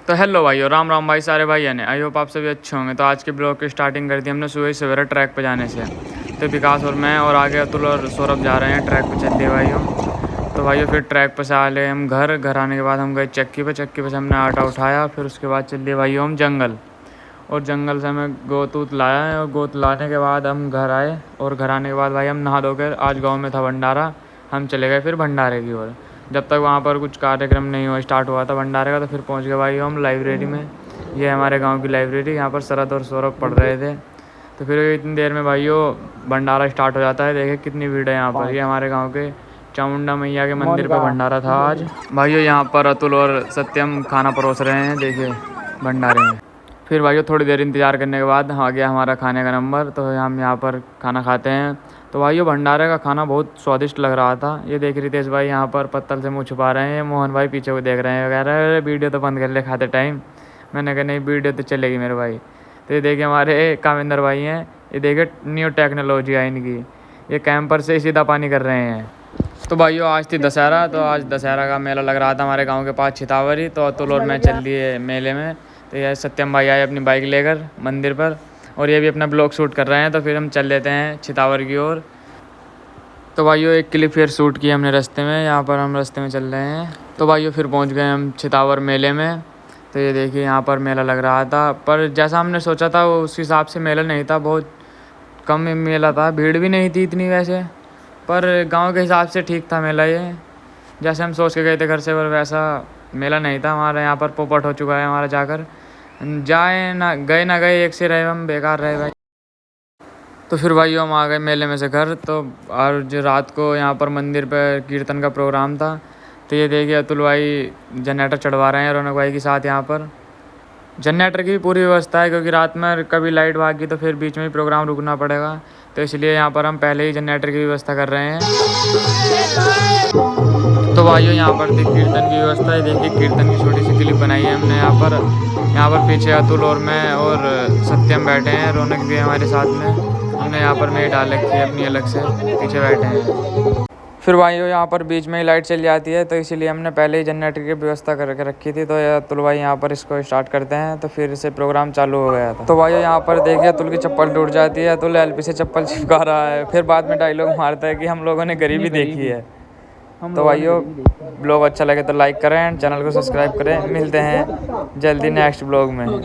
तो हेलो भाइयों, राम राम भाई, सारे भाई ने आई होप आप सभी अच्छे होंगे। तो आज के ब्लॉग की स्टार्टिंग कर दी हमने सुबह सवेरे ट्रैक पे जाने से। तो विकास और मैं और आगे अतुल और सौरभ जा रहे हैं ट्रैक पे चल दिए भाइयों। तो भाइयों फिर ट्रैक पे से आ ले हम घर आने के बाद हम गए चक्की पे से हमने आटा उठाया। फिर उसके बाद चल दिए भाइयों हम जंगल, और जंगल से हमें गोत वूत लाया है। और गोत लाने के बाद हम घर आए, और घर आने के बाद भाई हम नहा धो कर, आज गाँव में था भंडारा, हम चले गए फिर भंडारे की ओर। जब तक वहाँ पर कुछ कार्यक्रम नहीं हुआ, स्टार्ट हुआ था भंडारे का, तो फिर पहुँच गए भाई हम लाइब्रेरी में। ये हमारे गांव की लाइब्रेरी, यहाँ पर शरद और सौरभ पढ़ रहे थे। तो फिर इतनी देर में भाइयों भंडारा स्टार्ट हो जाता है। देखे कितनी भीड़ है यहाँ पर। ये हमारे गांव के चामुंडा मैया के मंदिर पर भंडारा था आज भाइयों। यहाँ पर अतुल और सत्यम खाना परोस रहे हैं, देखिए भंडारे में। फिर भाइयों थोड़ी देर इंतज़ार करने के बाद आ गया हमारा खाने का नंबर। तो हम यहाँ पर खाना खाते हैं। तो भाइयों भंडारे का खाना बहुत स्वादिष्ट लग रहा था। ये देख रितेश भाई यहाँ पर पत्तल से मुँह छुपा रहे हैं। मोहन भाई पीछे को देख रहे हैं, वगैरह वीडियो तो बंद कर ले खाते टाइम। मैंने कहा नहीं, वीडियो तो चलेगी मेरे भाई। तो ये देखिए हमारे काविंदर भाई हैं, ये देखिए न्यू टेक्नोलॉजी है इनकी, ये कैंपर से सीधा पानी कर रहे हैं। तो भाइयों आज थी दशहरा, तो आज दशहरा का मेला लग रहा था हमारे गाँव के पास छितावरी। तो अतुल और मैं चल दिए मेले में। तो यह सत्यम भाई आए अपनी बाइक लेकर मंदिर पर, और ये भी अपना ब्लॉग शूट कर रहे हैं। तो फिर हम चल लेते हैं छितावर की ओर। तो भाइयों एक क्लिप फिर शूट की हमने रास्ते में, यहाँ पर हम रास्ते में चल रहे हैं। तो भाइयों फिर पहुँच गए हम छितावर मेले में। तो ये देखिए यहाँ पर मेला लग रहा था, पर जैसा हमने सोचा था उस हिसाब से मेला नहीं था। बहुत कम मेला था, भीड़ भी नहीं थी इतनी वैसे, पर गांव के हिसाब से ठीक था मेला। ये जैसे हम सोच के गए थे घर से, पर वैसा मेला नहीं था। हमारे यहाँ पर पोपट हो चुका है हमारा जाकर, जाए ना गए एक से रहे हम, बेकार रहे भाई। तो फिर भाई हम आ गए मेले में से घर। तो और जो रात को यहाँ पर मंदिर पर कीर्तन का प्रोग्राम था। तो ये देखिए अतुल भाई जनरेटर चढ़वा रहे हैं रौनक भाई के साथ। यहाँ पर जनरेटर की भी पूरी व्यवस्था है, क्योंकि रात में कभी लाइट भागी तो फिर बीच में ही प्रोग्राम रुकना पड़ेगा। तो इसलिए यहाँ पर हम पहले ही जनरेटर की व्यवस्था कर रहे हैं। तो भाइयों यहाँ पर थी कीर्तन की व्यवस्था है। देखिए कीर्तन की छोटी सी क्लिप बनाई है हमने यहाँ पर। यहाँ पर पीछे अतुल और मैं और सत्यम बैठे हैं, रौनक भी है हमारे साथ में। हमने यहाँ पर मेज डाल रखी है अपनी अलग से, पीछे बैठे हैं। फिर भाइयों यहाँ पर बीच में ही लाइट चल जाती है, तो इसीलिए हमने पहले ही जनरेटर की व्यवस्था करके रखी थी। तो अतुल भाई यहाँ पर इसको स्टार्ट करते हैं, तो फिर से प्रोग्राम चालू हो गया था। तो भाइयों यहाँ पर देखिए अतुल की चप्पल टूट जाती है, अतुल एलपी से चप्पल चिपका रहा है, फिर बाद में डायलॉग मारता है कि हम लोगों ने गरीबी देखी है। तो भाइयों ब्लॉग अच्छा लगे तो लाइक करें, चैनल को सब्सक्राइब करें। मिलते हैं जल्दी नेक्स्ट ब्लॉग में।